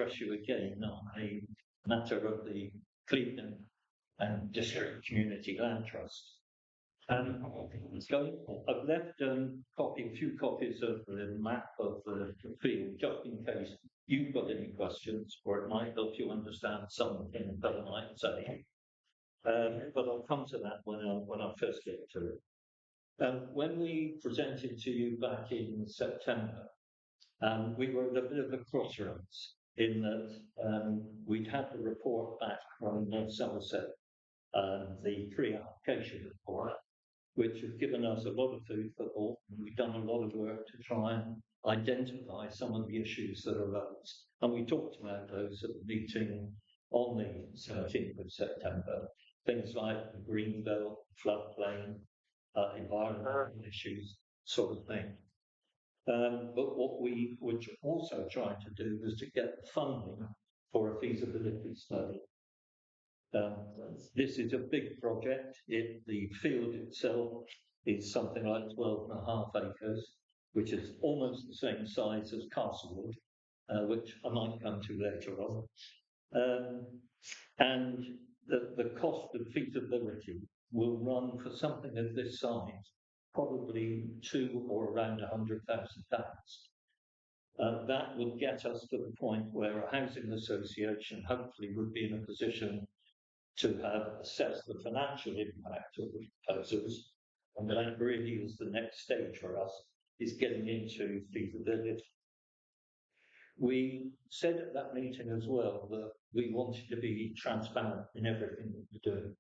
refresh you again on a matter of the Clevedon and District Community Land Trust. So I've left a few copies of the map of the field, just in case you've got any questions, or it might help you understand something that I might say. But I'll come to that when I first get to it. When we presented to you back in September, we were at a bit of a crossroads in that we'd had the report back from North Somerset, the pre-application report, which has given us a lot of food for thought. We've done a lot of work to try and identify some of the issues that arose. And we talked about those at the meeting on the 17th of September. Things like the green belt, floodplain, environmental issues, sort of thing. But what we were also trying to do was to get funding for a feasibility study. This is a big project. The field itself is something like 12.5 acres, which is almost the same size as Castlewood, which I might come to later on. And the cost of feasibility will run for something of this size, probably to or around £100,000. That would get us to the point where a housing association hopefully would be in a position to have assessed the financial impact of the proposals, and that really is the next stage for us, is getting into feasibility. We said at that meeting as well that we wanted to be transparent in everything that we do.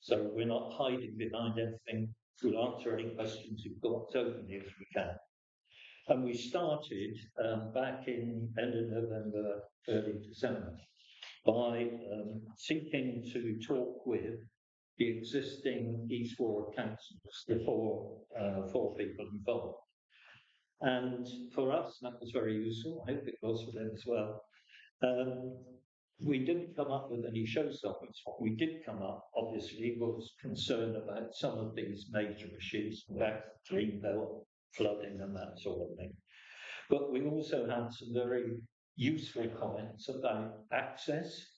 So we're not hiding behind anything. We'll answer any questions you've got as openly as we can. And we started back in end of November, early December, by seeking to talk with the existing East Ward councillors, the four people involved. And for us, that was very useful. I hope it was for them as well. We didn't come up with any showstoppers. What we did come up, obviously, was concern about some of these major issues, like green belt, flooding and that sort of thing. But we also had some very useful comments about access,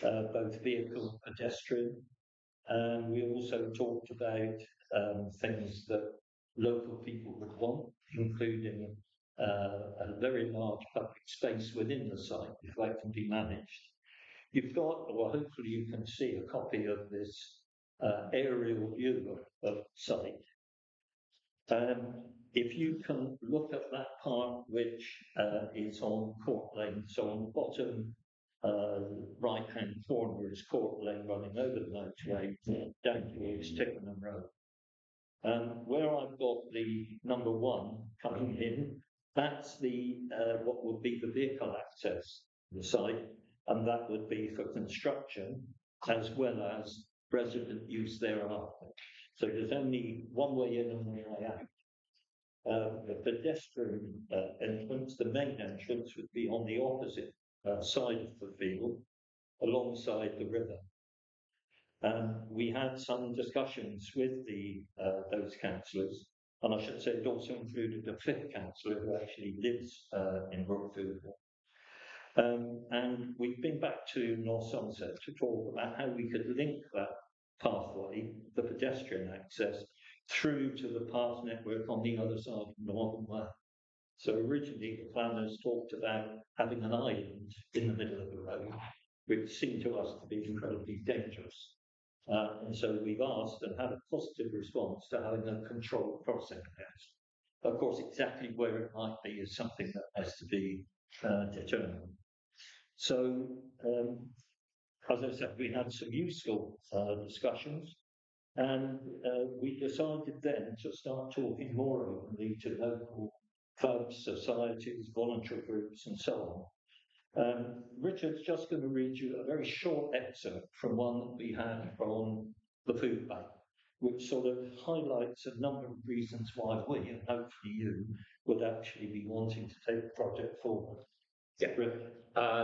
both vehicle and pedestrian. And we also talked about things that local people would want, including a very large public space within the site, if that can be managed. You've got, or hopefully you can see, a copy of this aerial view of the site. If you can look at that part which is on Court Lane, so on the bottom right-hand corner is Court Lane running over the motorway down towards Tickenham Road. Where I've got the number 1 coming in, that's the what would be the vehicle access to the site, and that would be for construction as well as resident use thereafter. So there's only one way in and one way out. The pedestrian entrance, the main entrance, would be on the opposite side of the field, alongside the river. We had some discussions with those councillors, and I should say it also included a 5th councillor who actually lives in Brookfield. And we've been back to North Somerset to talk about how we could link that pathway, the pedestrian access, through to the path network on the other side of Northern Way. So originally the planners talked about having an island in the middle of the road, which seemed to us to be incredibly dangerous. And so we've asked and had a positive response to having a controlled crossing there. Of course, exactly where it might be is something that has to be determined. So, as I said, we had some useful discussions, and we decided then to start talking more openly to local clubs, societies, voluntary groups, and so on. Richard's just going to read you a very short excerpt from one that we had from the food bank, which sort of highlights a number of reasons why we, and hopefully you, would actually be wanting to take the project forward. Yeah,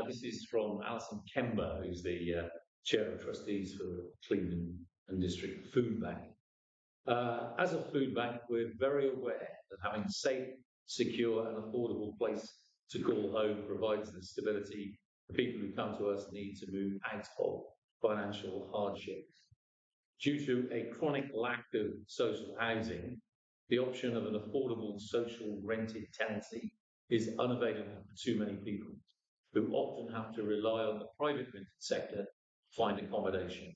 this is from Alison Kember, who's the Chair of Trustees for the Clevedon and District Food Bank. As a food bank, we're very aware that having a safe, secure and affordable place to call home provides the stability the people who come to us need to move out of financial hardship. Due to a chronic lack of social housing, the option of an affordable social rented tenancy is unavailable for too many people, who often have to rely on the private rented sector to find accommodation.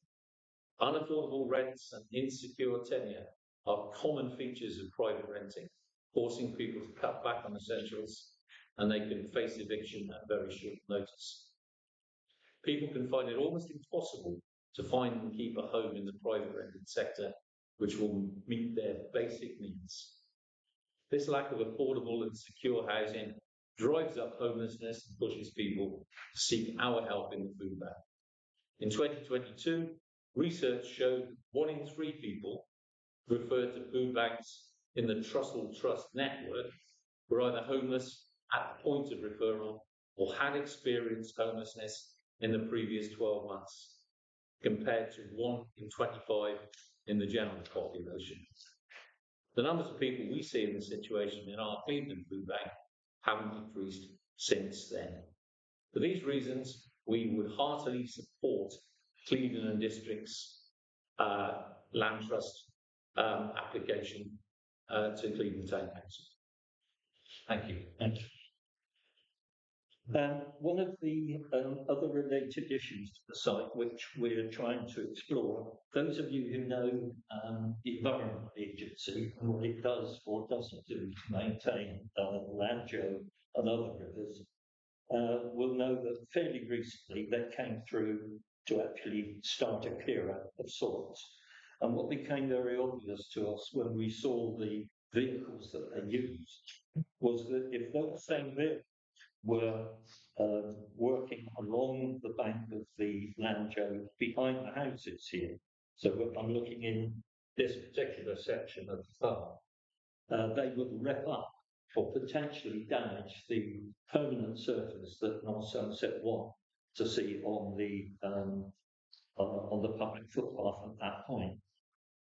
Unaffordable rents and insecure tenure are common features of private renting, forcing people to cut back on essentials, and they can face eviction at very short notice. People can find it almost impossible to find and keep a home in the private rented sector which will meet their basic needs. This lack of affordable and secure housing drives up homelessness and pushes people to seek our help in the food bank. In 2022, research showed that 1 in 3 people referred to food banks in the Trussell Trust network were either homeless at the point of referral or had experienced homelessness in the previous 12 months, compared to 1 in 25 in the general population. The numbers of people we see in this situation in our Clevedon food bank haven't decreased since then. For these reasons, we would heartily support Clevedon and District's land trust application to Clevedon Town Council. Thank you. Thank you. One of the other related issues to the site, which we're trying to explore, those of you who know the Environment Agency and what it does or doesn't do to maintain Landjo and other rivers, will know that fairly recently they came through to actually start a clear out of soils. And what became very obvious to us when we saw the vehicles that they used was that if those same vehicles were working along the bank of the Landjo behind the houses here, so I'm looking in this particular section of the farm, they would rip up or potentially damage the permanent surface that North Somerset want to see on the public footpath at that point.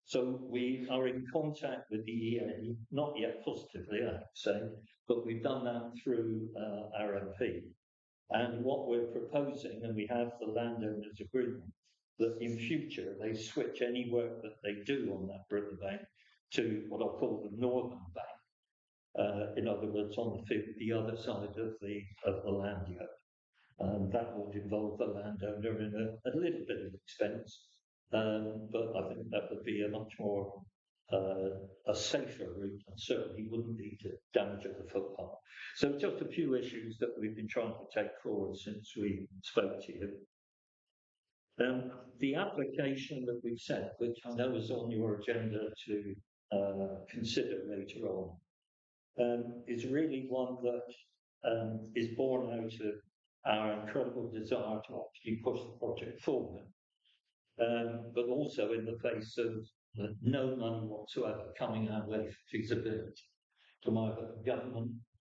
So we are in contact with the EA, not yet positively, I have to say, but we've done that through our MP. And what we're proposing, and we have the landowners' agreement, that in future they switch any work that they do on that riverbank to what I'll call the northern bank. In other words, on the other side of the Landjo. That would involve the landowner in a little bit of expense, but I think that would be a much more a safer route and certainly wouldn't lead to damage of the footpath. So just a few issues that we've been trying to take forward since we spoke to you. The application that we've sent, which I know is on your agenda to consider later on, is really one that is born out of our incredible desire to actually push the project forward, but also in the face of no money whatsoever coming our way for feasibility from either the government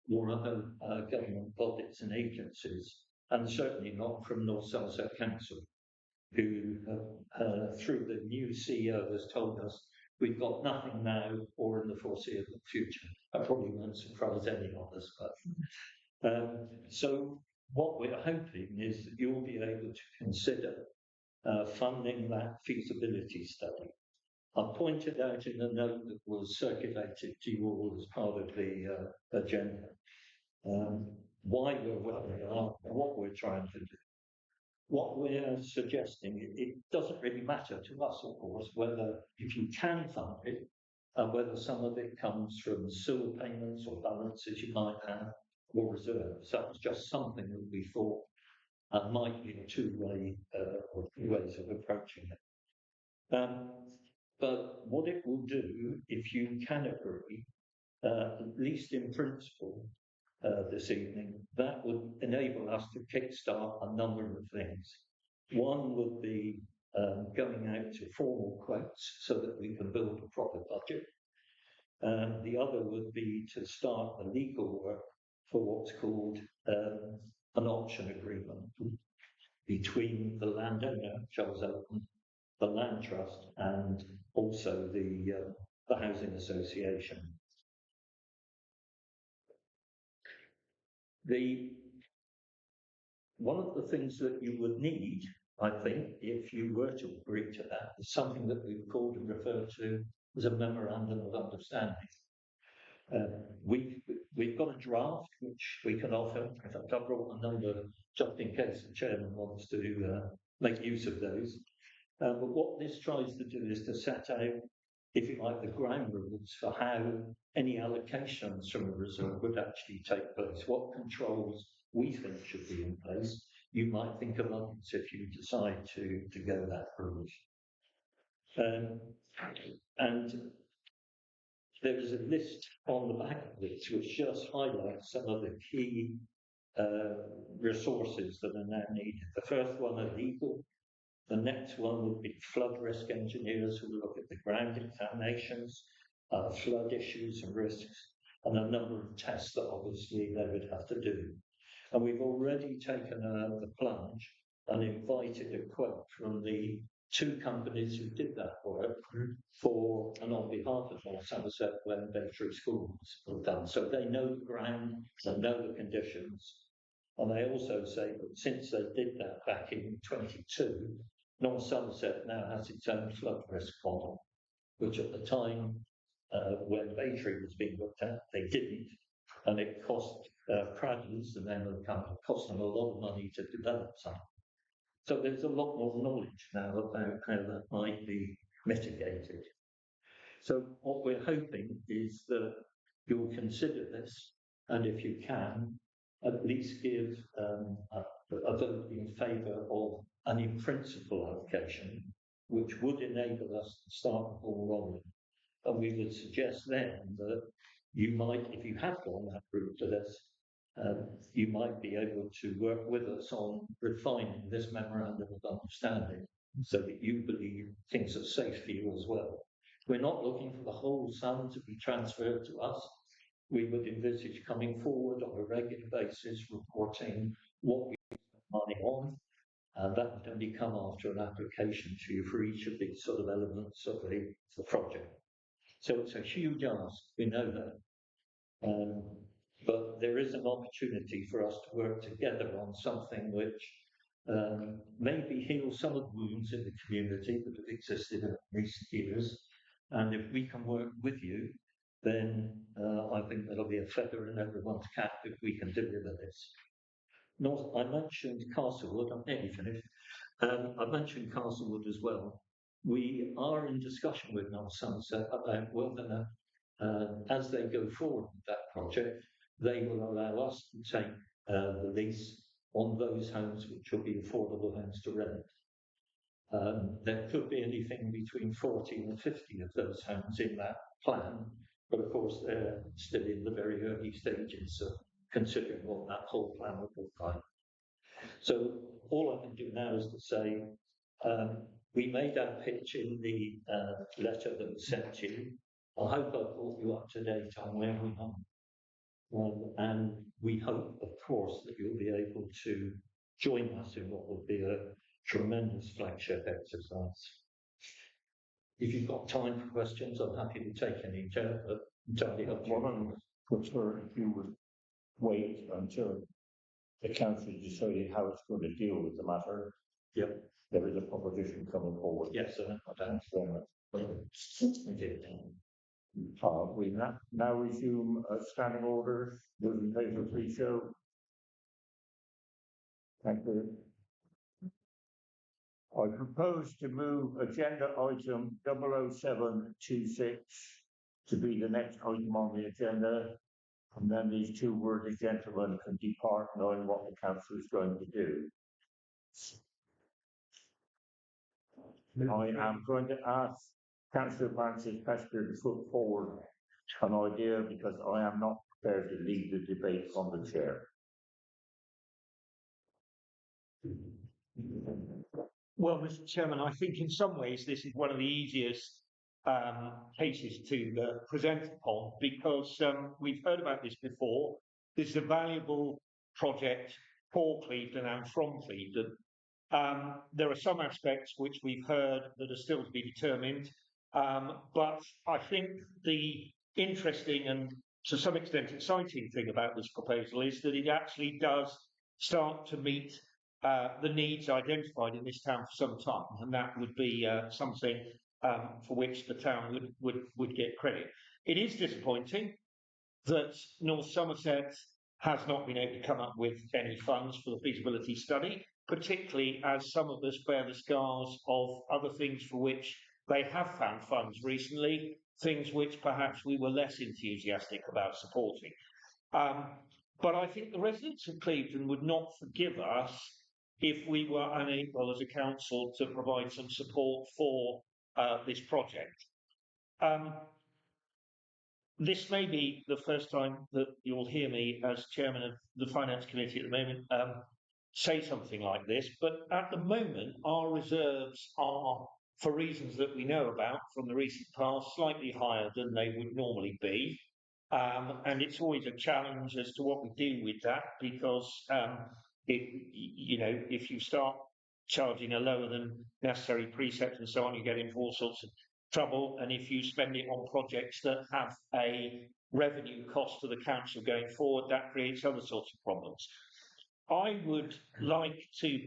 or other government bodies and agencies, and certainly not from North Somerset Council, who through the new CEO has told us we've got nothing now or in the foreseeable future. That probably won't surprise any of us, but so what we're hoping is that you'll be able to consider funding that feasibility study. I pointed out in a note that was circulated to you all as part of the agenda why we're where we are and what we're trying to do. What we're suggesting, it doesn't really matter to us, of course, whether if you can fund it, whether some of it comes from sewer payments or balances you might have, or reserves. That was just something that we thought might be a two-way or two ways of approaching it. But what it will do, if you can agree, at least in principle, this evening, that would enable us to kickstart a number of things. One would be going out to formal quotes so that we can build a proper budget. The other would be to start the legal work for what's called an option agreement between the landowner, Charles Oaken, the land trust, and also the housing association. The one of the things that you would need, I think, if you were to agree to that, is something that we've called and referred to as a memorandum of understanding. We've got a draft which we can offer. In fact, I've brought a number just in case the chairman wants to make use of those. But what this tries to do is to set out, if you like, the ground rules for how any allocations from the reserve would actually take place, what controls we think should be in place. You might think of others if you decide to go that route. And there is a list on the back of this which just highlights some of the key resources that are now needed. The first one are legal. The next one would be flood risk engineers who look at the ground examinations, flood issues and risks, and a number of tests that obviously they would have to do. And we've already taken the plunge and invited a quote from the two companies who did that work for and on behalf of North Somerset when Battery Schools were done. So they know the ground, they know the conditions. And they also say that since they did that back in 22, North Somerset now has its own flood risk model, which at the time when Battery was being looked at, they didn't. And it cost Pradley's, the name of the company, cost them a lot of money to develop something. So there's a lot more knowledge now about how that might be mitigated. So what we're hoping is that you'll consider this, and if you can, at least give a vote in favour of an in-principle allocation, which would enable us to start the ball rolling. And we would suggest then that you might, if you have gone that route to this, you might be able to work with us on refining this memorandum of understanding so that you believe things are safe for you as well. We're not looking for the whole sum to be transferred to us. We would envisage coming forward on a regular basis, reporting what we spent money on, and that would only come after an application to you for each of these sort of elements of the project. So it's a huge ask, we know that. But there is an opportunity for us to work together on something which maybe heals some of the wounds in the community that have existed in recent years. And if we can work with you, then I think that'll be a feather in everyone's cap if we can deliver this. I mentioned Castlewood, I'm nearly finished. I mentioned Castlewood as well. We are in discussion with North Somerset about whether, as they go forward with that project, they will allow us to take the lease on those homes which will be affordable homes to rent. There could be anything between 40 and 50 of those homes in that plan, but of course they're still in the very early stages of considering what that whole plan would look like. So all I can do now is to say we made our pitch in the letter that was sent to you. I hope I've brought you up to date on where we are. And we hope, of course, that you'll be able to join us in what will be a tremendous flagship exercise. If you've got time for questions, I'm happy to take any, but entirely up to you. What I would prefer if you would wait until the council decided how it's going to deal with the matter. Yep. There is a proposition coming forward. Yes, sir. Thanks very much. Thank you. We now resume standing orders. Those in favour, please show. Thank you. I propose to move agenda item 00726 to be the next item on the agenda, and then these two worthy gentlemen can depart knowing what the council is going to do. I am going to ask Councillor Francis Pester to put forward an idea because I am not prepared to lead the debate from the chair. Well, Mr. Chairman, I think in some ways this is one of the easiest cases to present upon because we've heard about this before. This is a valuable project for Clevedon and from Clevedon. There are some aspects which we've heard that are still to be determined, but I think the interesting and to some extent exciting thing about this proposal is that it actually does start to meet the needs identified in this town for some time, and that would be something for which the town would get credit. It is disappointing that North Somerset has not been able to come up with any funds for the feasibility study, particularly as some of us bear the scars of other things for which they have found funds recently, things which perhaps we were less enthusiastic about supporting. But I think the residents of Clevedon would not forgive us if we were unable as a council to provide some support for this project. This may be the first time that you'll hear me as chairman of the Finance Committee at the moment say something like this, but at the moment our reserves are, for reasons that we know about from the recent past, slightly higher than they would normally be. And it's always a challenge as to what we do with that, because if you start charging a lower than necessary precept and so on, you get into all sorts of trouble. And if you spend it on projects that have a revenue cost to the council going forward, that creates other sorts of problems. I would like to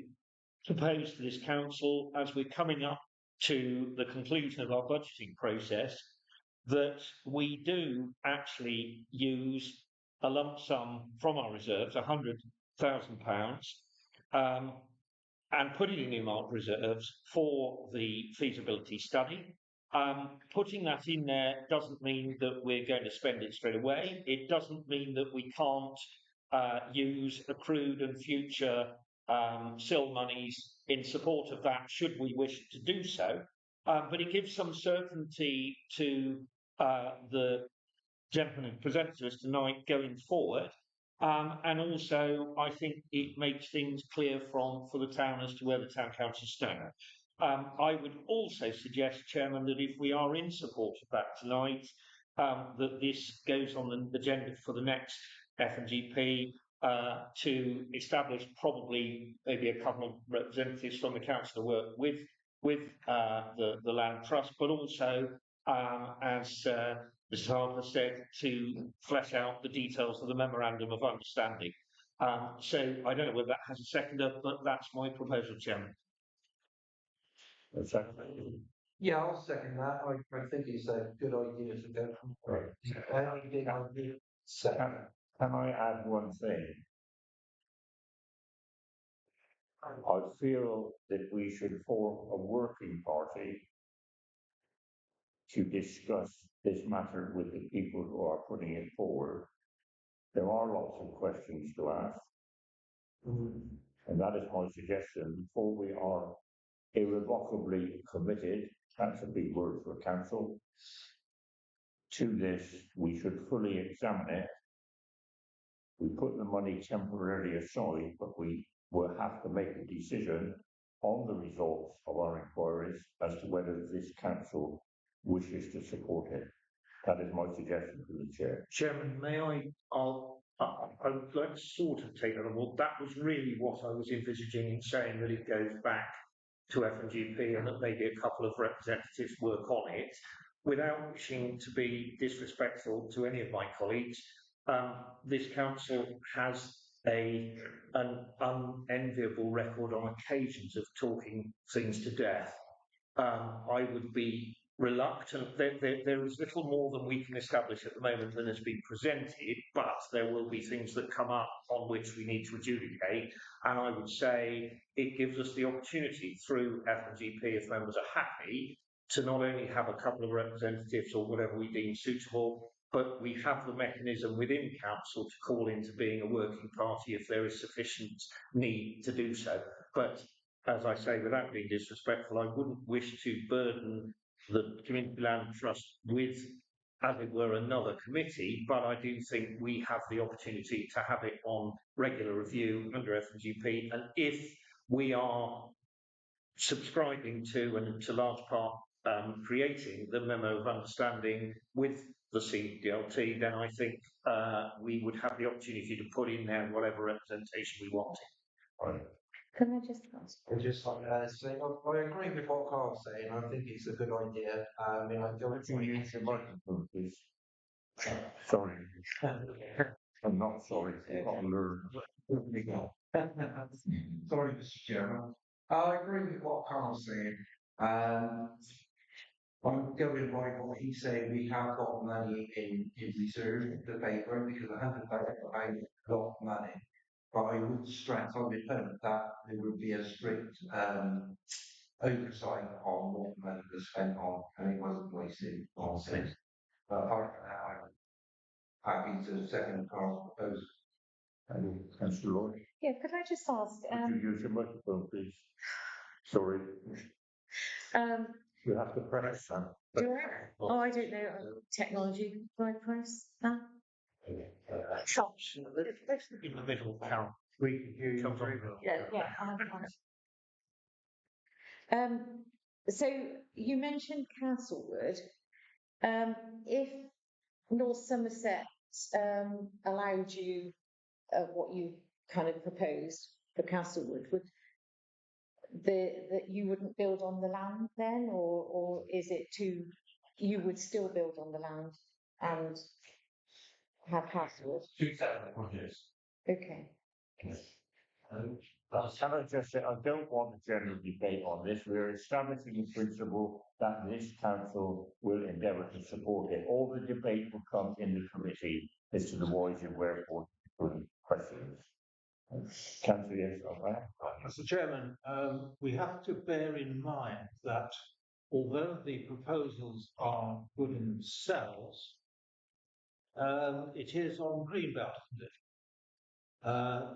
propose to this council, as we're coming up to the conclusion of our budgeting process, that we do actually use a lump sum from our reserves, £100,000, and put it in earmarked reserves for the feasibility study. Putting that in there doesn't mean that we're going to spend it straight away. It doesn't mean that we can't use accrued and future SIL monies in support of that, should we wish to do so. But it gives some certainty to the gentleman who presented to us tonight going forward. And also, I think it makes things clear for the town as to where the town council stand. I would also suggest, Chairman, that if we are in support of that tonight, that this goes on the agenda for the next FNGP to establish probably maybe a couple of representatives from the council to work with the Land Trust, but also, as Mr. Harper said, to flesh out the details of the Memorandum of Understanding. So I don't know whether that has a seconder, but that's my proposal, Chairman. Yeah, I'll second that. I think it's a good idea to go for it. Can I add one thing? I feel that we should form a working party to discuss this matter with the people who are putting it forward. There are lots of questions to ask. And that is my suggestion. Before we are irrevocably committed, that's a big word for a council, to this, we should fully examine it. We put the money temporarily aside, but we will have to make a decision on the results of our inquiries as to whether this council wishes to support it. That is my suggestion to the chair. Chairman, may I would like to sort of take that on board. That was really what I was envisaging in saying that it goes back to FNGP and that maybe a couple of representatives work on it. Without wishing to be disrespectful to any of my colleagues, this council has an unenviable record on occasions of talking things to death. I would be reluctant. There is little more than we can establish at the moment than has been presented, but there will be things that come up on which we need to adjudicate. And I would say it gives us the opportunity through FNGP, if members are happy, to not only have a couple of representatives or whatever we deem suitable, but we have the mechanism within council to call into being a working party if there is sufficient need to do so. But as I say, without being disrespectful, I wouldn't wish to burden the Community Land Trust with, as it were, another committee, but I do think we have the opportunity to have it on regular review under FNGP, and if we are subscribing to, and to large part creating the memo of understanding with the CDLT, then I think we would have the opportunity to put in there whatever representation we want. Right. Can I just ask? I just like say, I agree with what Carl's saying. I think it's a good idea. I don't you use your microphone, please? Sorry. I'm not sorry. I've got to learn. Sorry, Mr. Chairman. I agree with what Carl's saying. I'm going by what he's saying. We have got money in reserve to pay for it because £100 a lot of money. But I would stress, I would hope that there would be a strict oversight on what the money was spent on and it wasn't wasted on things. But apart from that, I'm happy to second Carl's proposal. Councillor Lloyd, Yeah, could I just ask, would you use your microphone, please? Sorry, you have to press that. do I? Oh, I don't know, technology, do I press that? Shops, let's in the middle, Carol. We can hear you. Comes on. Yeah, I have that. So you mentioned Castlewood. If North Somerset allowed you what you kind of proposed for Castlewood, would that you wouldn't build on the land then, or is it you would still build on the land and have Castlewood? Two separate projects. Okay. Can I just say, I don't want a general debate on this. We're establishing the principle that this council will endeavour to support it. All the debate will come in the committee as to the whys and wherefore questions. Councillor, yes, okay. Mr. Chairman, we have to bear in mind that although the proposals are good in themselves, it is on Greenbelt.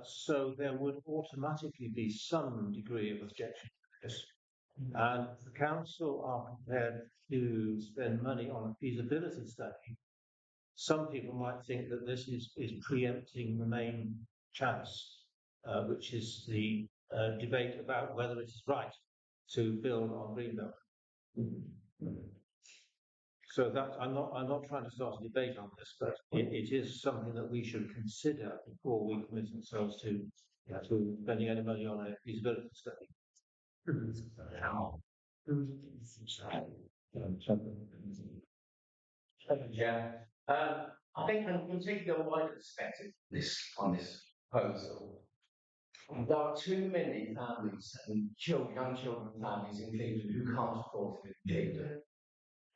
So there would automatically be some degree of objection to this. And the council are prepared to spend money on a feasibility study. Some people might think that this is preempting the main chance, which is the debate about whether it is right to build on Greenbelt. So that I'm not trying to start a debate on this, but it is something that we should consider before we commit ourselves to spending any money on a feasibility study. Yeah. I think I'm taking a wider perspective on this proposal. There are too many families and young children families in Clevedon who can't afford to live in Clevedon.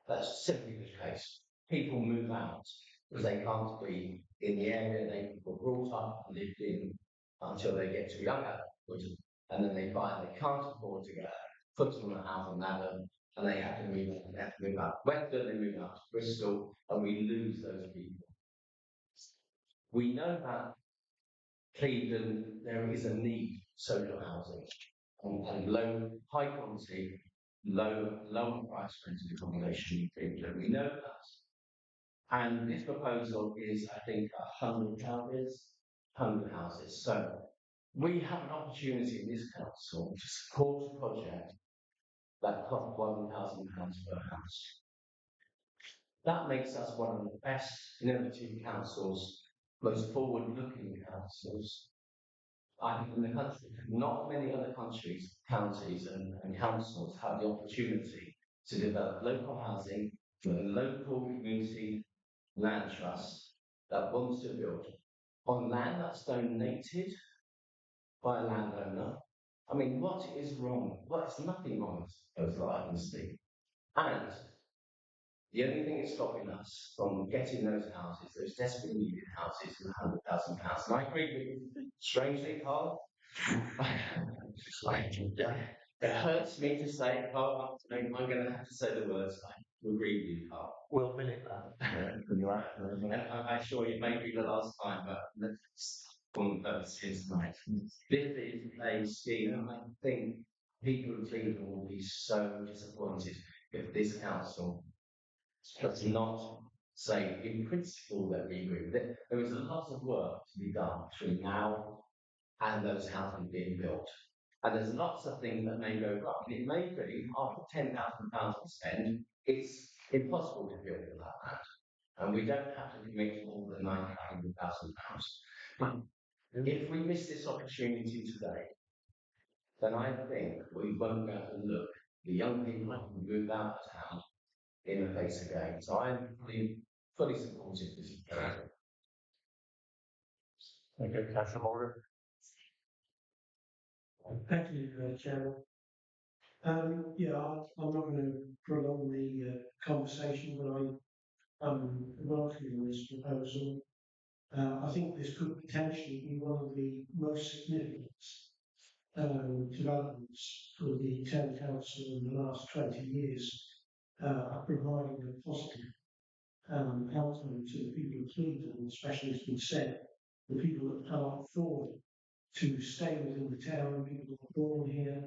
That's simply the case. People move out because they can't be in the area they were brought up and lived in until they get to young adulthood, and then they find they can't afford to go put them on a housing ladder, and they have to move out. They have to move out. Where do they move out? To Bristol, and we lose those people. We know that Clevedon, there is a need for social housing and low, high quality, lower price rented accommodation in Clevedon. We know that. And this proposal is, I think, 100 houses. So we have an opportunity in this council to support a project that costs £1,000 per house. That makes us one of the best innovative councils, most forward-looking councils, I think, in the country. Not many other counties and councils have the opportunity to develop local housing with a local community land trust that wants to build on land that's donated by a landowner. I mean, what is wrong? Well, there's nothing wrong with that I can see. And the only thing that's stopping us from getting those houses, those desperately needed houses, is £100,000. And I agree with you, strangely, Carl. It hurts me to say, Carl, I'm going to have to say the words. I agree with you, Carl. We'll minute that. I assure you, it may be the last time, but let's on purposes tonight. This is a scheme, and I think people in Cleveland will be so disappointed if this council does not say in principle that we agree with it. There is a lot of work to be done between now and those houses being built. And there's lots of things that may go wrong. It may be, after £10,000 to spend, it's impossible to build with that land. And we don't have to commit more than £900,000. If we miss this opportunity today, then I think we won't be able to look the young people who move out of town in the face again. So I'm fully supportive of this. Okay, Councillor Morgan. Thank you, Chairman. Yeah, I'm not going to prolong the conversation, but I'm welcoming this proposal. I think this could potentially be one of the most significant developments for the town council in the last 20 years, providing a positive outcome to the people of Clevedon, especially as we said, the people that can't afford to stay within the town, people that are born here.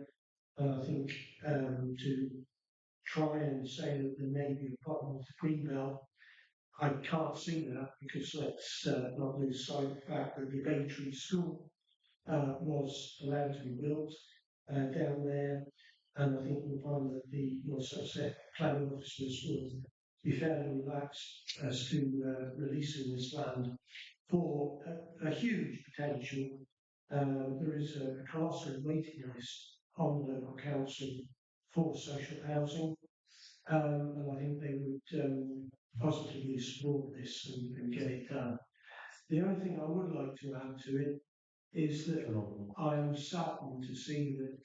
I think to try and say that there may be a problem with the Greenbelt, I can't see that because let's not lose sight of the fact that the Baytree School was allowed to be built down there, and I think we'll find that the planning officers will be fairly relaxed as to releasing this land for a huge potential. There is a classroom waiting list on the local council for social housing, and I think they would positively support this and get it done. The only thing I would like to add to it is that I am saddened to see that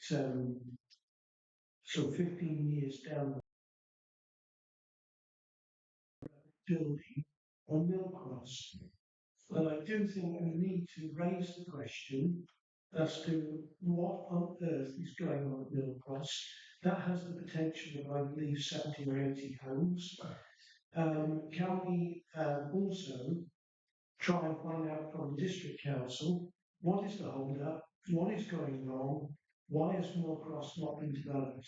so 15 years down the building on Millcross. And I do think we need to raise the question as to what on earth is going on at Millcross. That has the potential of, I believe, 70 or 80 homes. Can we also try and find out from the district council what is the hold up, what is going wrong, why has Millcross not been developed?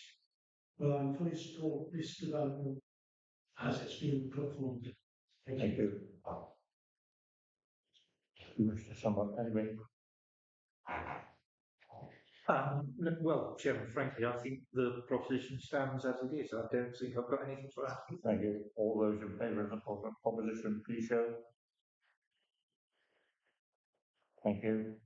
Well, I'm fully support this development as it's been put forward. Thank you. Mr. Someone, anyway. Well, Chairman, frankly, I think the proposition stands as it is. I don't think I've got anything to add. Thank you. All those in favour of the proposition, please show. Thank you.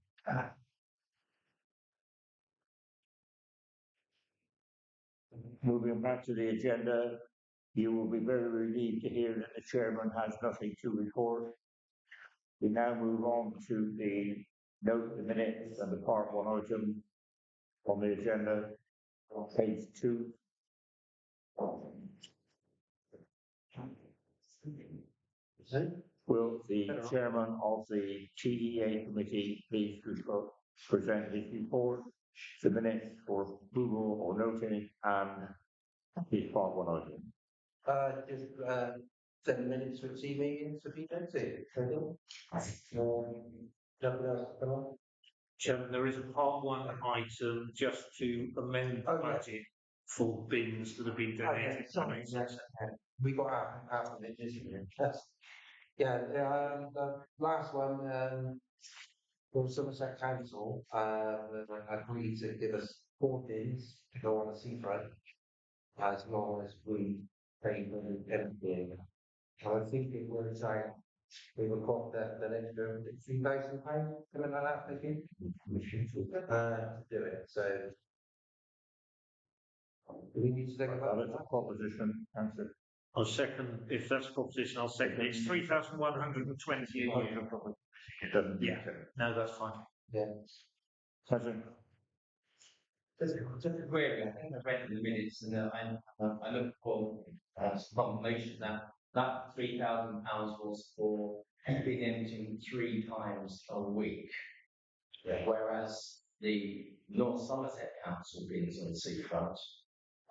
Moving back to the agenda, you will be very relieved to hear that the chairman has nothing to report. We now move on to the note the minutes and the part 1 item on the agenda on page 2. Will the chairman of the TEA committee please present his report, the minutes for approval or noting, and his part 1 item? Just 7 minutes for team meetings if you don't see it. Chairman, there is a part 1 item just to amend the budget for bins that have been donated. We got out of it, didn't we? The last one from Somerset Council agreed to give us 4 bins to go on the seafront as long as we pay for the emptying. And I think it works out. We will got the next £3,000, something like that, I think. To do it. So do we need to think about That's a proposition, answer. I'll second, if that's a proposition, I'll second it. It's 3,120 a year. It doesn't. Yeah. No, that's fine. Yeah. President. Just a query. I think I read in the minutes and I looked for confirmation that £3,000 was for being emptying 3 times a week, whereas the North Somerset Council bins on the seafront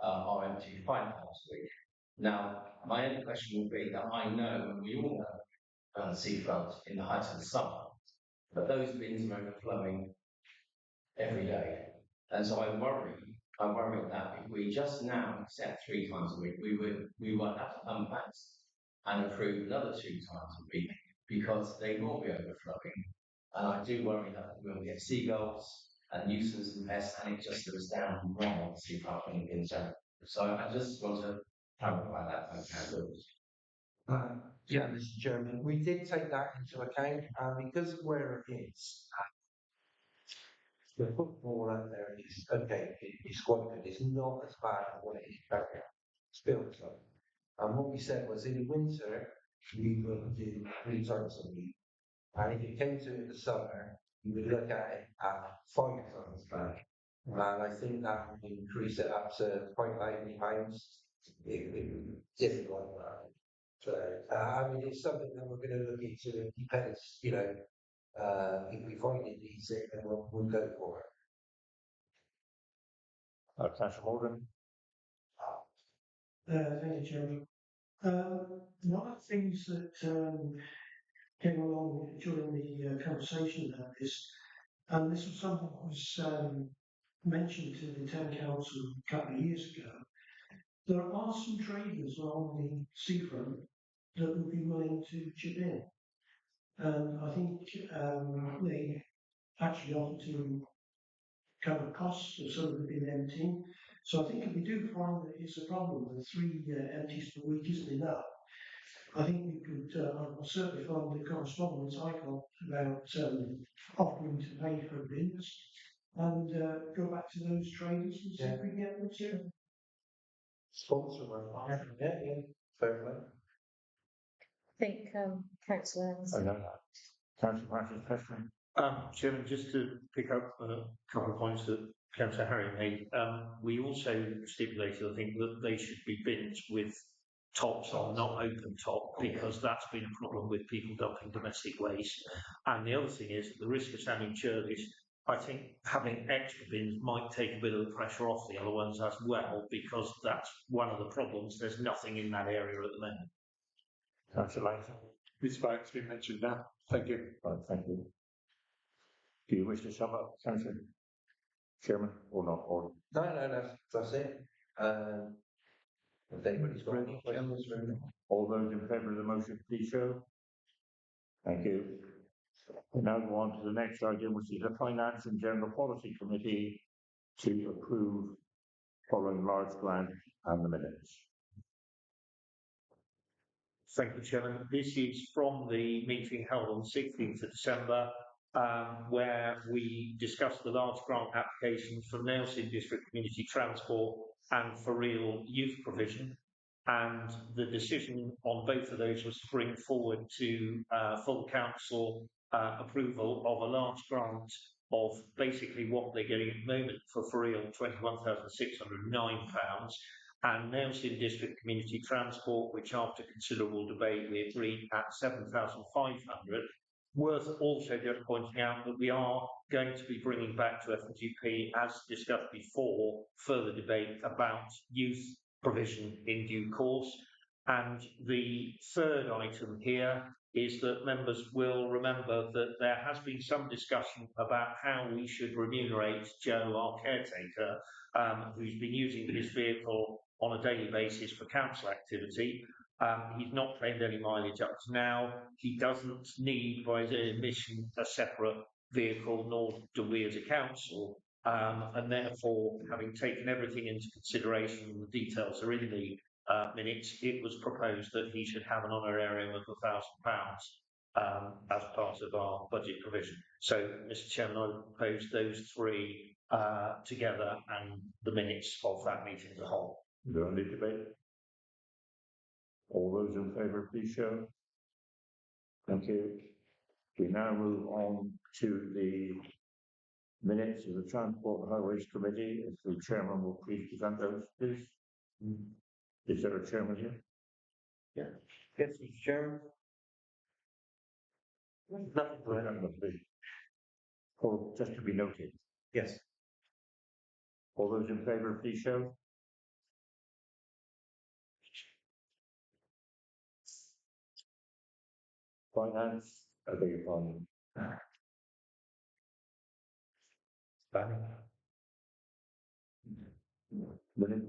are emptied 5 times a week. Now, my only question would be that I know, and we all know, on the seafront in the height of the summer, but those bins are overflowing every day. And so I worry that if we just now accept 3 times a week, we won't have to come back and approve another 2 times a week because they will be overflowing. And I do worry that we'll get seagulls and nuisance and pests, and it just goes down and wrong on the seafront when it gets out. So I just want to clarify that. Mr. Chairman, we did take that into account because of where it is. The football out there is okay, it's quite good. It's not as bad as what it is back there. It's built up. And what we said was in the winter, we will do 3 times a week. And if you came to it in the summer, you would look at it at 5 times back. And I think that would increase it up to £0.90 if difficult. So, I mean, it's something that we're going to look into. It depends, if we find it easy, then we'll go for it. Councillor Morgan. Thank you, Chairman. One of the things that came along during the conversation about this, and this was something that was mentioned to the town council a couple of years ago. There are some traders along the seafront that would be willing to chip in, and I think they actually offer to cover costs of some of the bin emptying. So I think if we do find that it's a problem that 3 empties per week isn't enough, I think we could, I'll certainly find the correspondence I got about offering to pay for bins and go back to those traders and see if we can get them to. Sponsor, yeah, fair play. I think Councillor Evans. I know that. Councillor Martin's question. Chairman, just to pick up a couple of points that Councillor Harry made, we also stipulated, I think, that they should be bins with tops on, not open top, because that's been a problem with people dumping domestic waste. And the other thing is, at the risk of sounding churlish, I think having extra bins might take a bit of the pressure off the other ones as well, because that's one of the problems. There's nothing in that area at the moment. Councillor Langton. This vote's been mentioned now. Thank you. Right, thank you. Do you wish to sum up, Councillor Chairman, or not? Or No, that's it. If anybody's got any questions, all those in favour of the motion, please show. Thank you. We now go on to the next item, which is the Finance and General Policy Committee to approve following large grant and the minutes. Thank you, Chairman. This is from the meeting held on 16th of December, where we discussed the large grant applications for Nelson District Community Transport and for real youth provision. And the decision on both of those was to bring forward to full council approval of a large grant of basically what they're getting at the moment for real, £21,609. And Nelson District Community Transport, which after considerable debate we agreed at £7,500. Worth also just pointing out that we are going to be bringing back to FGP, as discussed before, further debate about youth provision in due course. And the third item here is that members will remember that there has been some discussion about how we should remunerate Joe, our caretaker, who's been using his vehicle on a daily basis for council activity. He's not claimed any mileage up to now. He doesn't need, by his own admission, a separate vehicle, nor do we as a council. And therefore, having taken everything into consideration, the details are in the minutes, it was proposed that he should have an honorarium of £1,000 as part of our budget provision. So, Mr. Chairman, I would propose those three together and the minutes of that meeting as a whole. Is there any debate? All those in favour, please show. Thank you. We now move on to the minutes of the Transport and Highways Committee. If the chairman will please present those, please. Is there a chairman here? Yeah. Yes, Mr. Chairman. Nothing to add. Oh, just to be noted. Yes. All those in favour, please show. Finance, I beg your pardon. Planning.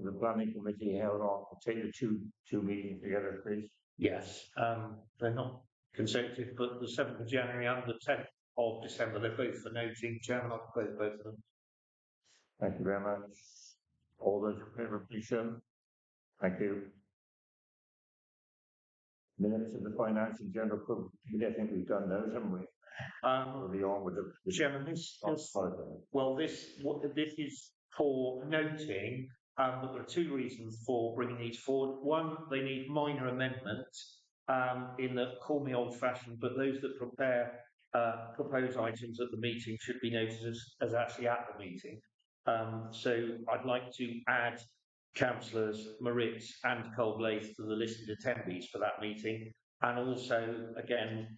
The planning committee held on. Take the two meetings together, please. Yes, they're not consecutive, but the 7th of January and the 10th of December, they're both for noting. Chairman, I'll propose both of them. Thank you very much. All those in favour, please show. Thank you. Minutes of the Finance and General Committee, I think we've done those, haven't we? Early on with the Chairman, this is for noting, but there are two reasons for bringing these forward. One, they need minor amendments in the, call me old-fashioned, but those that prepare propose items at the meeting should be noted as actually at the meeting. So I'd like to add councillors Maritz and Colblaith to the listed attendees for that meeting. And also, again,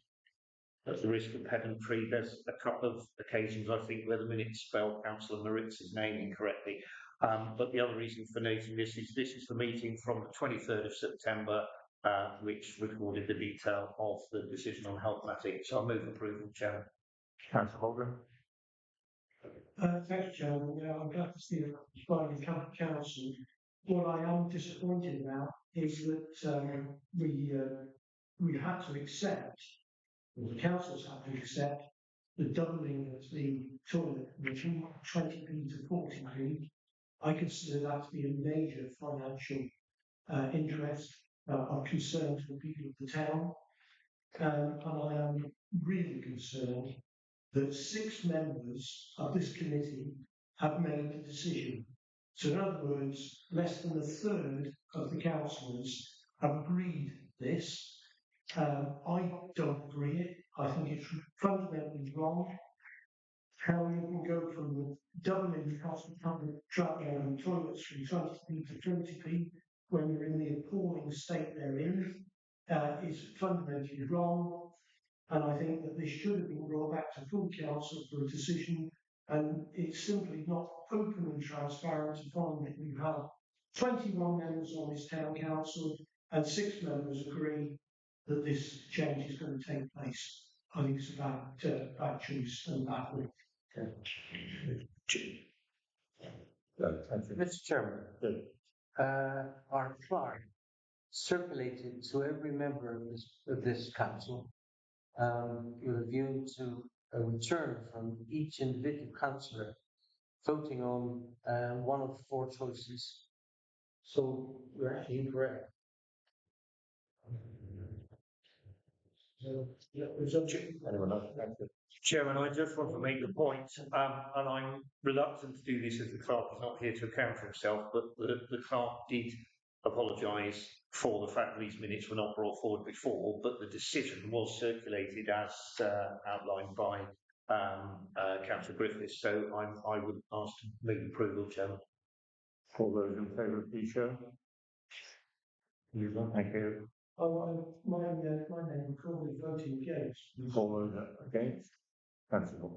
at the risk of pedantry, there's a couple of occasions, I think, where the minutes spell Councillor Maritz's name incorrectly. But the other reason for noting this is the meeting from the 23rd of September, which recorded the detail of the decision on health matters. So I move approval, Chairman. Councillor Morgan. Thank you, Chairman. Yeah, I'm glad to see it finally come to council. What I am disappointed about is that we had to accept, or the councils had to accept, the doubling of the toilet from 20p to 40p. I consider that to be a major financial interest of concern to the people of the town. And I am really concerned that 6 members of this committee have made the decision. So in other words, less than a third of the councillors have agreed this. I don't agree it. I think it's fundamentally wrong. How you can go from the doubling the cost of public toilets from 20p to 20p when you're in the appalling state they're in is fundamentally wrong. And I think that this should have been brought back to full council for a decision, and it's simply not open and transparent to find that you have 21 members on this town council and 6 members agree that this change is going to take place. I think it's a bad choice and bad way. Mr. Chairman, our clerk circulated to every member of this council with a view to a return from each individual councillor voting on one of 4 choices. So we're actually incorrect. Anyone else? Chairman, I just want to make the point, and I'm reluctant to do this as the clerk is not here to account for himself, but the clerk did apologise for the fact that these minutes were not brought forward before, but the decision was circulated as outlined by Councillor Griffiths. So I would ask to move approval, Chairman. All those in favour, please show. Thank you. My name probably voting against. All those against? Councillor.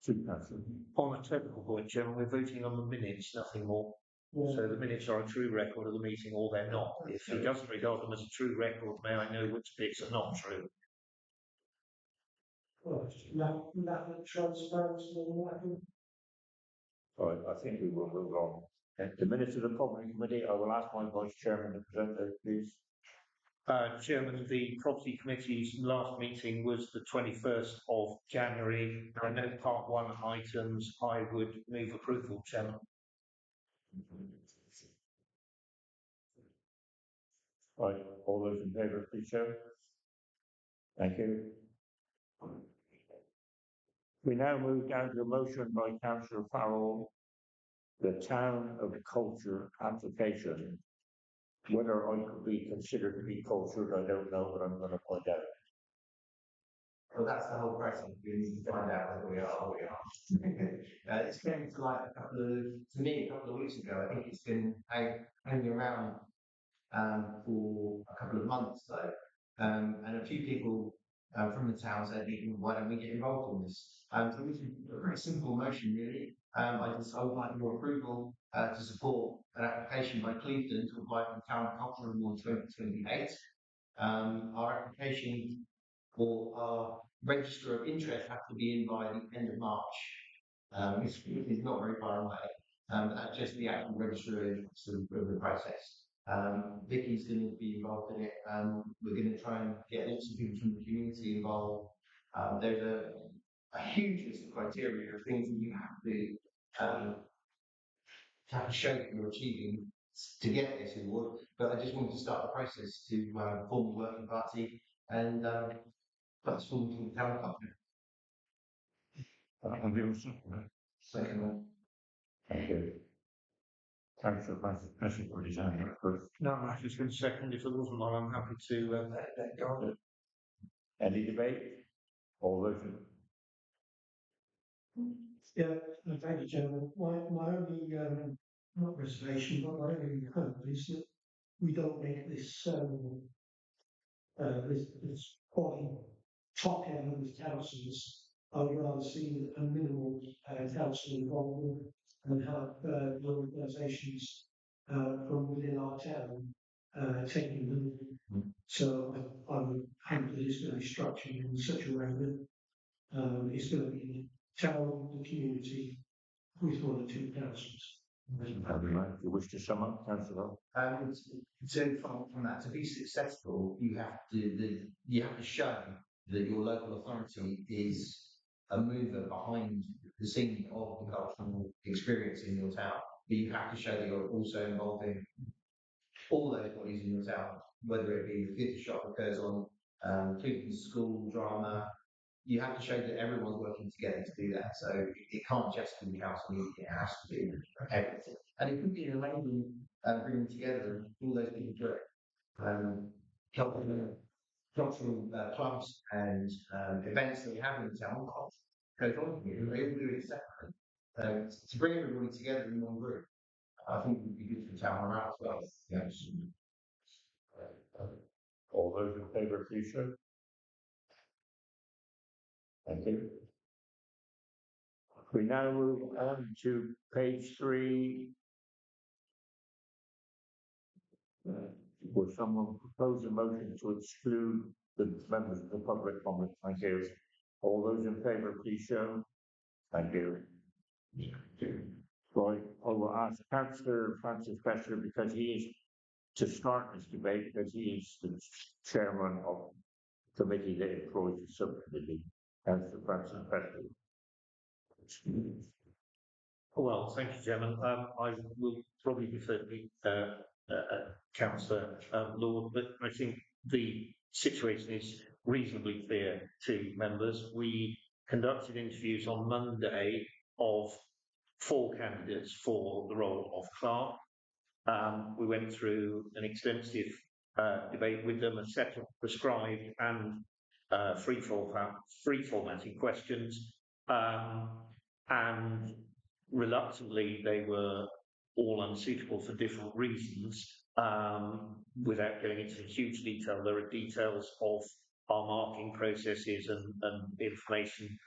2 councillors. On a technical point, Chairman, we're voting on the minutes, nothing more. Yeah. So the minutes are a true record of the meeting, or they're not. If he doesn't regard them as a true record, may I know which bits are not true? Well, lack of transparency and lack of. Right, I think we will move on. The minutes of the Property Committee, I will ask my Vice Chairman to present those, please. Chairman, the Property Committee's last meeting was the 21st of January. There are no Part 1 items. I would move approval, Chairman. Right, all those in favour, please show. Thank you. We now move down to a motion by Councillor Farrell, the Town of Culture application. Whether I could be considered to be cultured, I don't know, but I'm going to find out. Well, that's the whole question. We need to find out whether we are or we aren't. It's came to light a couple of weeks ago. I think it's been hanging around for a couple of months though. And a few people from the town said, why don't we get involved in this? So this is a very simple motion really. I would like your approval to support an application by Clevedon to apply for the Town Culture Award 2028. Our application for our register of interest has to be in by the end of March. Which is not very far away. That's just the actual register of interest of the process. Vicky's going to be involved in it. We're going to try and get lots of people from the community involved. There's a huge list of criteria of things that you have to show that you're achieving to get this award. But I just wanted to start the process to form the working party and that's formed the town company. And the second. Thank you. Councillor Massey for his hand first. No, it's been second. If it wasn't mine, I'm happy to let go. Any debate? All those in Yeah, thank you, Chairman. My only, not reservation, but my only hope is that we don't make this point top end with councils. I would rather see a minimal council involvement and have the organisations from within our town taking the lead. So I would hope that it's going to be structured in such a way that it's going to be the town, the community, with one or two councils. You wish to sum up, Councillor? So from that, to be successful, you have to show that your local authority is a mover behind the scene of the cultural experience in your town. But you have to show that you're also involving all those bodies in your town, whether it be the theatre shop that goes on, Clevedon school drama. You have to show that everyone's working together to do that. So it can't just be the council meeting, it has to be everything. And it could be an amazing bringing together all those people to it. Cultural clubs and events that we have in the town go on here, they all do it separately. To bring everybody together in one group, I think would be good for the town morale as well. Yes. All those in favour, please show. Thank you. We now move on to page 3. Would someone propose a motion to exclude the members of the public comment? Thank you. All those in favour, please show. Thank you. So I will ask Councillor Francis Fletcher, because he is to start this debate, because he is the chairman of the committee that employs the subcommittee. Councillor Francis Fletcher. Well, thank you, Chairman. I will probably defer to Councillor Lord, but I think the situation is reasonably clear to members. We conducted interviews on Monday of 4 candidates for the role of clerk. We went through an extensive debate with them, a set of prescribed and free formatting questions, and reluctantly they were all unsuitable for different reasons. Without going into huge detail, there are details of our marking processes and information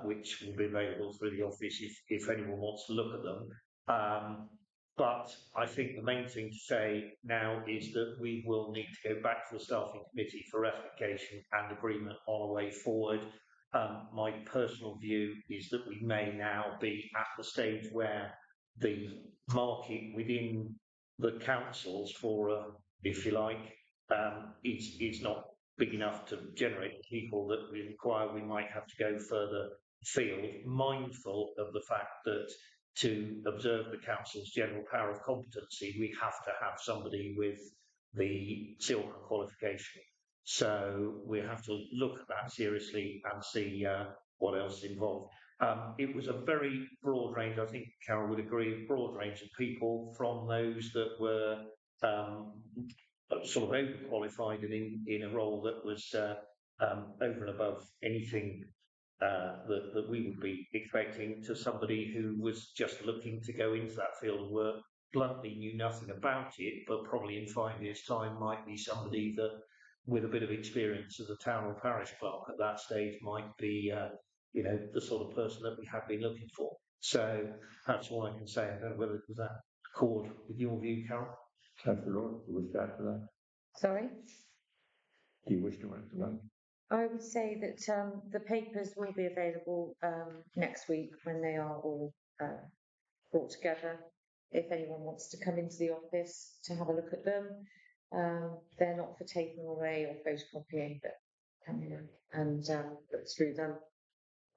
which will be available through the office if anyone wants to look at them. But I think the main thing to say now is that we will need to go back to the staffing committee for ratification and agreement on a way forward. My personal view is that we may now be at the stage where the market within the councils for, if you like, is not big enough to generate the people that we require. We might have to go further afield, mindful of the fact that to observe the council's general power of competency, we have to have somebody with the silver qualification. So we have to look at that seriously and see what else is involved. It was a very broad range, I think Carol would agree, broad range of people, from those that were sort of overqualified and in a role that was over and above anything that we would be expecting, to somebody who was just looking to go into that field of work, bluntly knew nothing about it, but probably in 5 years' time might be somebody that, with a bit of experience as a town or parish clerk at that stage, might be, the sort of person that we have been looking for. So that's all I can say. I don't know whether does that accord with your view, Carol? Councillor Lord, do you wish to add to that? Sorry? Do you wish to add to that? I would say that the papers will be available next week when they are all brought together. If anyone wants to come into the office to have a look at them, they're not for taking away or photocopying, but come in and look through them.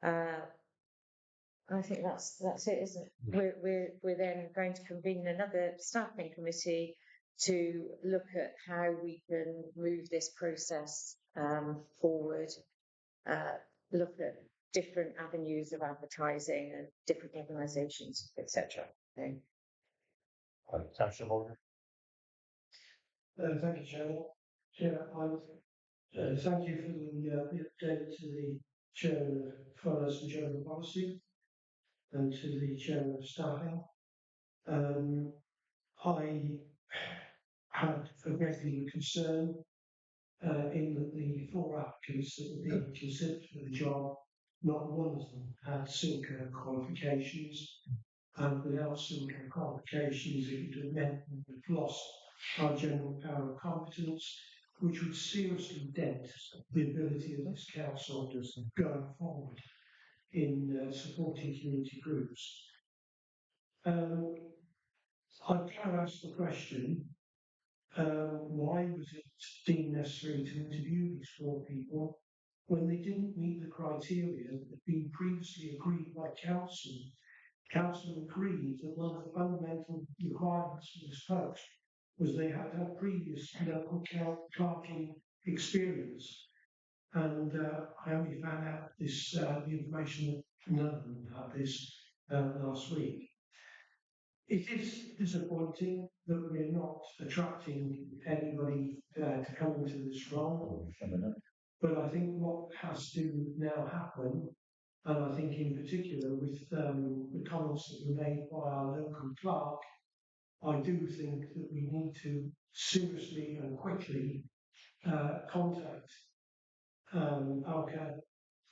I think that's it, isn't it? We're then going to convene another staffing committee to look at how we can move this process forward, look at different avenues of advertising and different organisations, etc. Councillor Morgan. Thank you, Chairman. Thank you for the update to the Chair of Finance and General Policy. and to the chairman of staffing. I had a great deal of concern in that the four applicants that were being considered for the job, not one of them had Silker qualifications, and without Silker qualifications it would have meant we've lost our general power of competence, which would seriously dent the ability of this council going forward in supporting community groups. I've kind of asked the question, why was it deemed necessary to interview these four people when they didn't meet the criteria that had been previously agreed by council? Council agreed that one of the fundamental requirements for this post was they had to have previous local clerking experience. And I only found out this the information that none of them had this last week. It is disappointing that we're not attracting anybody to come into this role. But I think what has to now happen, and I think in particular with the comments that were made by our local clerk, I do think that we need to seriously and quickly contact Alca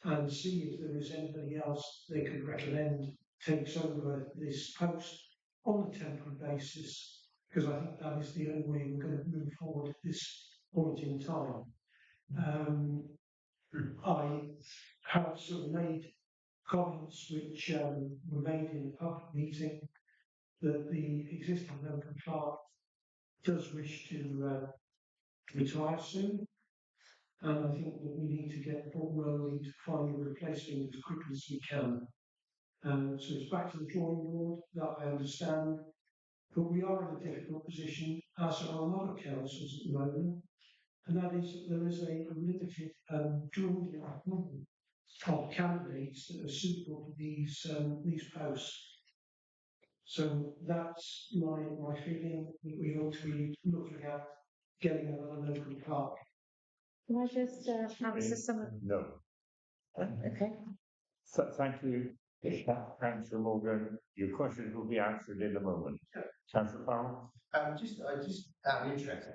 and see if there is anybody else they could recommend takes over this post on a temporary basis, because I think that is the only way we're going to move forward at this point in time. I have sort of made comments which were made in a public meeting that the existing local clerk does wish to retire soon, and I think that we need to get the ball rolling to find a replacement as quickly as we can. So it's back to the drawing board, that I understand, but we are in a difficult position, as are a lot of councils at the moment, and that is that there is a limited dwindling of candidates that are suitable for these posts. So that's my feeling, that we ought to be looking at getting another local clerk. Can I just answer some of... No. Okay. So, thank you, Councillor Morgan. Your questions will be answered in a moment. Councillor Farrell? Just out of interest,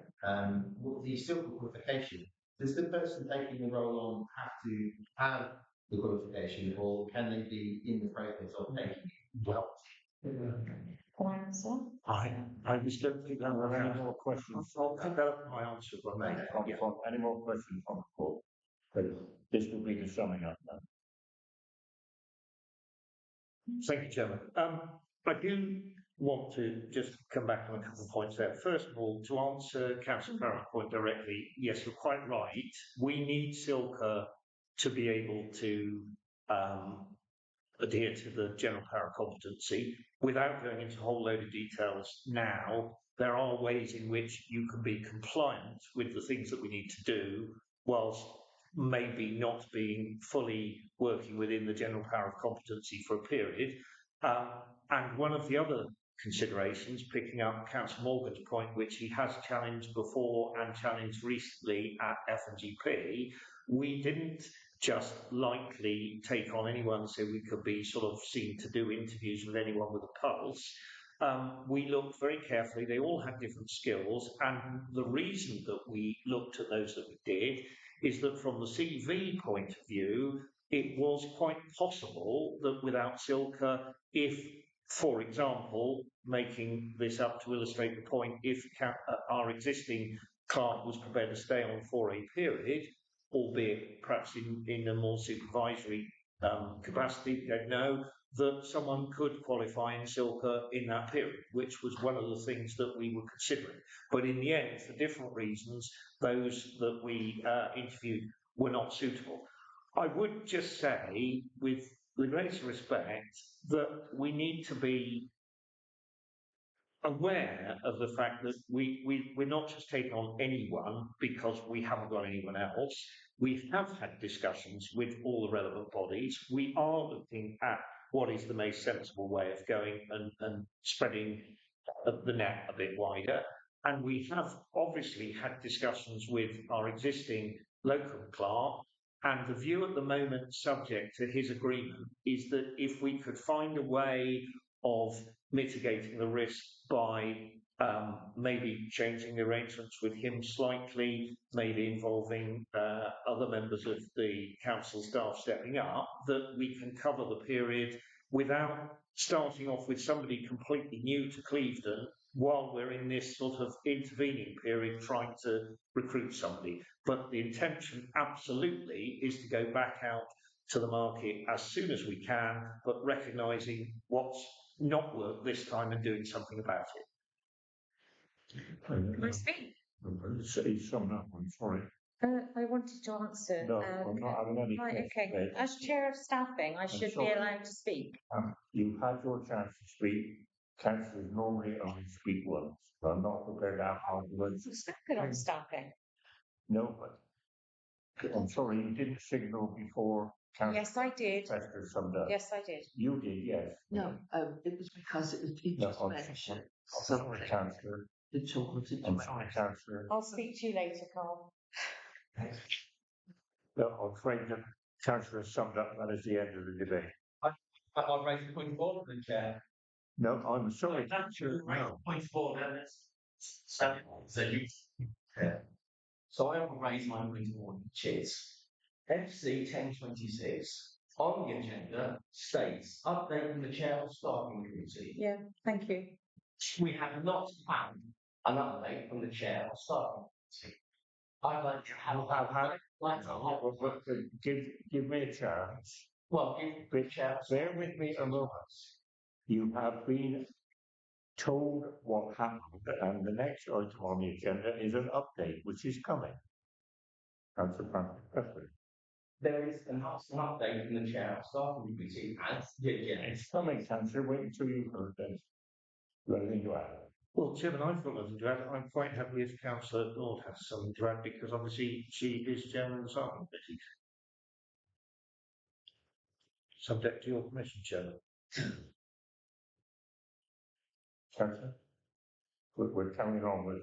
with the Silver qualification, does the person taking the role on have to have the qualification, or can they be in the process of taking it? Well, Can I answer? I just don't think there are any more questions. I'll develop my answer if I may. Any more questions on the floor? This will be the summing up now. Thank you, Chairman. I do want to just come back on a couple of points there. First of all, to answer Councillor Farrell's point directly, yes, you're quite right. We need Silker to be able to adhere to the general power of competency. Without going into a whole load of details now, there are ways in which you can be compliant with the things that we need to do, whilst maybe not being fully working within the general power of competency for a period. And one of the other considerations, picking up Councillor Morgan's point, which he has challenged before and challenged recently at F&GP, we didn't just lightly take on anyone so we could be sort of seen to do interviews with anyone with a pulse. We looked very carefully. They all had different skills, and the reason that we looked at those that we did is that from the CV point of view, it was quite possible that without Silker, if, for example, making this up to illustrate the point, if our existing clerk was prepared to stay on for a period, albeit perhaps in a more supervisory capacity, we don't know, that someone could qualify in Silker in that period, which was one of the things that we were considering. But in the end, for different reasons, those that we interviewed were not suitable. I would just say, with the greatest respect, that we need to be aware of the fact that we're not just taking on anyone because we haven't got anyone else. We have had discussions with all the relevant bodies. We are looking at what is the most sensible way of going and spreading the net a bit wider. And we have obviously had discussions with our existing local clerk And the view at the moment, subject to his agreement, is that if we could find a way of mitigating the risk by maybe changing the arrangements with him slightly, maybe involving other members of the council staff stepping up, that we can cover the period without starting off with somebody completely new to Clevedon while we're in this sort of intervening period trying to recruit somebody. But the intention absolutely is to go back out to the market as soon as we can, but recognising what's not worked this time and doing something about it. Can I speak? He's summed up, I'm sorry. I wanted to answer. No, I'm not having any Right, questions. okay. As chair of staffing, I should be sorry. allowed to speak. You've had your chance to speak. Councillors normally only speak once. So I'm not prepared to have arguments. I'm spoken on staffing. No, but I'm sorry, you didn't signal before. Yes, I did. Chester summed up. Yes, I did. You did, yes. No, it was because he just mentioned something. Sorry, Councillor. The children I'm sorry, Councillor. I'll speak to you later, Carl. No, I'm afraid that Councillor summed up. That is the end of the debate. I'll raise a point of order, the chair. No, I'm sorry. Point of order. So I will raise my point of order, which is FC 1026 on the agenda states updating the chair of staffing committee. Yeah, thank you. We have not had an update from the chair of staffing committee. I'd like to have Give me a chance. Well, bear with me a moment. You have been told what happened, and the next item on the agenda is an update, which is coming. Councillor Franklin. There is an update from the chair of staffing committee as the agenda. It's coming, Councillor. Wait until you've heard this. Anything to add? Well, Chairman, I've got nothing to add. I'm quite happy if Councillor Lord has something to add because obviously she is chairman of the staffing committee. Subject to your permission, Chairman. Councillor? We're carrying on with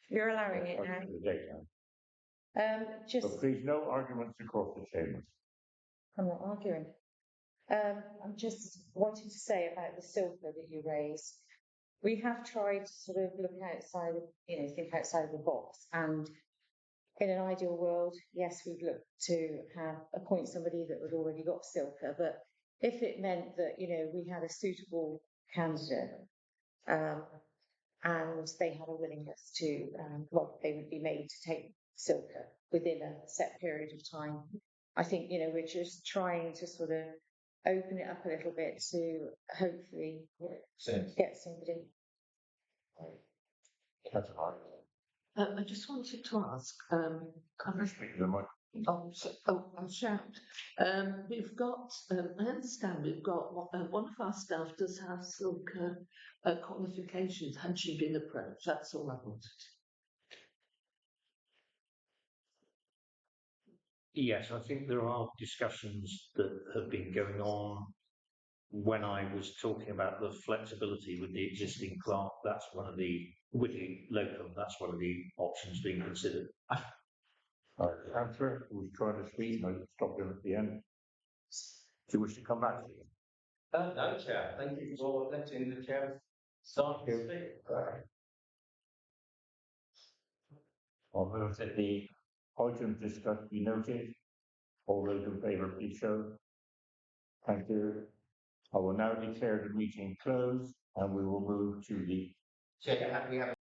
You're allowing it now. the date now. Just. So please, no arguments across the chamber. I'm not arguing. I'm just wanting to say about the silver that you raised. We have tried to sort of look outside, think outside the box. And in an ideal world, yes, we'd look to appoint somebody that had already got silver. But if it meant that, we had a suitable candidate, and they had a willingness to, they would be made to take silver within a set period of time. I think, we're just trying to sort of open it up a little bit to hopefully get somebody. That's all right. I just wanted to ask, I'll shout. We've got, I understand we've got, one of our staff does have silk qualifications. Had she been approached? That's all I wanted. Yes, I think there are discussions that have been going on. When I was talking about the flexibility with the existing clerk, that's one of the, with the locum, that's one of the options being considered. Councillor, who was trying to speak, I stopped him at the end. Do you wish to come back? No, Chair. Thank you for letting the chair start to speak. I'll move that the items discussed be noted. All those in favour, please show. Thank you. I will now declare the meeting closed and we will move to the. Chair, we have